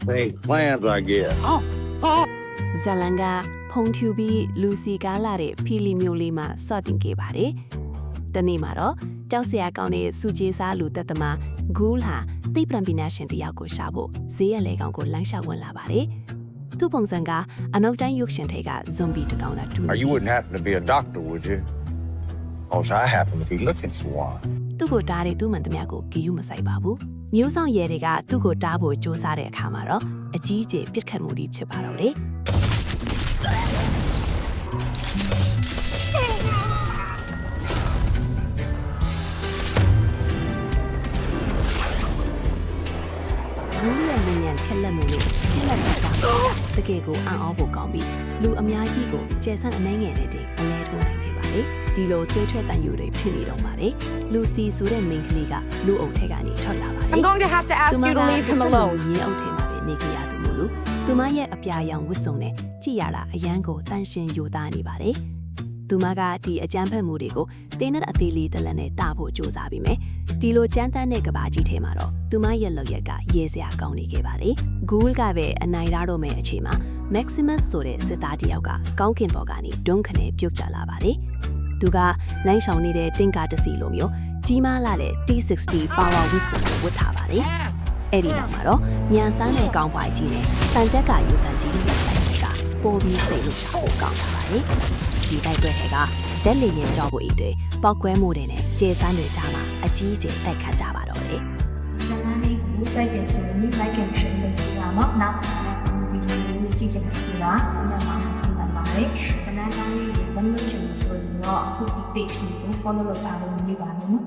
They plans, I guess. ဇလန်ကဖုန်ထူပြီးလူစီကားလာတဲ့ဖီလီမျိုးလေးမှာစော့တင်ခဲ့ပါတယ်။တနေ့မှာတော့ကြောက်စရာကောင်းတဲ့စူဂျေစားလူတက်သမားဂူးဟာသိပ္ပံပညာရှင်တယောက်ကိုရှာဖို့ဈေးရလေကောင်ကိုလမ်းလျှောက်ဝင်လာပါတယ်။သူ့ပုံစံကအနောက်တိုင်းရုပ်ရှင်ထဲကဇွန်ဘီတစ်ကောင်လာတူနေ You wouldn't happen to be a doctor, would you? Also, I happen to be looking for one. သူ့ကိုတားတဲ့သူ့မှန်သမျှကိုဂီယူမဆိုင်ပါဘူး။မျိုးဆောင်ရဲတွေကသူ့ကိုတားဖို့စူးစမ်းတဲ့အခါမှာတော့အကြီးအကျယ်ပြစ်ခတ်မှုတွေဖြစ်ပါတော့တယ်။ဂူးရဲ့မြန်မြန်ခက်လက်မှုနဲ့ခက်လက်ကြတာတကယ်ကိုအံ့ဩဖို့ကောင်းပြီးလူအများကြီးကိုကျယ်ဆန်းအနှဲငယ်နဲ့တင်အလဲထိုးနိုင်ခဲ့ပါတယ်ဒီလိုသွေးထွက်တန်ယူတွေဖြစ်နေတော့ပါတယ်လူစီဆိုတဲ့မိန်းကလေးကလူအုပ်ထဲကနေထွက်လာပါတယ် I'm going to have to ask you to leave him alone. ရင်းအုပ်ထဲမှာပဲနေကြရသူမို့လို့သူမရဲ့အပြာရောင်ဝတ်စုံနဲ့ကြည့်ရတာအရန်ကိုတန်ရှင်ယူသားနေပါတယ်သူမကဒီအကြမ်းဖက်မှုတွေကိုတင်းနဲ့အသေးလေးတလက်နဲ့တာဖို့စူးစမ်းပြီးမယ်ဒီလိုကြမ်းတမ်းတဲ့ကဘာကြီးထဲမှာတော့သူမရဲ့လောက်ရက်ကရဲစရာကောင်းနေခဲ့ပါတယ်ဂူးကပဲအနိုင်ရတော့မယ့်အချိန်မှာ Maximus ဆိုတဲ့စစ်သားတစ်ယောက်ကကောင်းကင်ဘော်ကနေဒုံးခနဲ့ပြုတ်ကျလာပါတယ်သူကလိုင်းဆောင်နေတဲ့တင်ကာတစီလိုမျိုးကြီးမားလာတဲ့ T60 Power ဝစ်စုံကိုဝတ်ထားပါတယ်အဲ့ဒီနောက်မှာတော့မြန်ဆန်းတဲ့ကောင်းပွားကြီးနဲ့တန်ချက်ကယူတန်ကြီးနဲ့တိုက်ကပိုးပြီးစိတ်လို့ရှာဖို့ကောင်းလာပါတယ်ဒီတိုက်ပွဲတွေကဂျက်လီရင်ကြောဖို့အိတ်တွေပောက်ကွဲမှုတွေနဲ့ကျေဆန်းတွေကြားမှာအကြီးအကျယ်တိုက်ခတ်ကြပါတော့တယ် ဇာတ်လမ်းလေးကိုစိုက်တယ်ဆိုရင် like and share လုပ်ပေးရအောင်။နောက်ဗီဒီယိုလေးကြည့်ချင်တယ်ဆိုတာဒီမှာမှတ်ပါတယ်။ဇာတ်လမ်းလေးကိုဘယ်လိုချင်လို့ဆိုရင်တော့အခုဒီ page ကို follow လုပ်ထားလို့မရပါဘူး။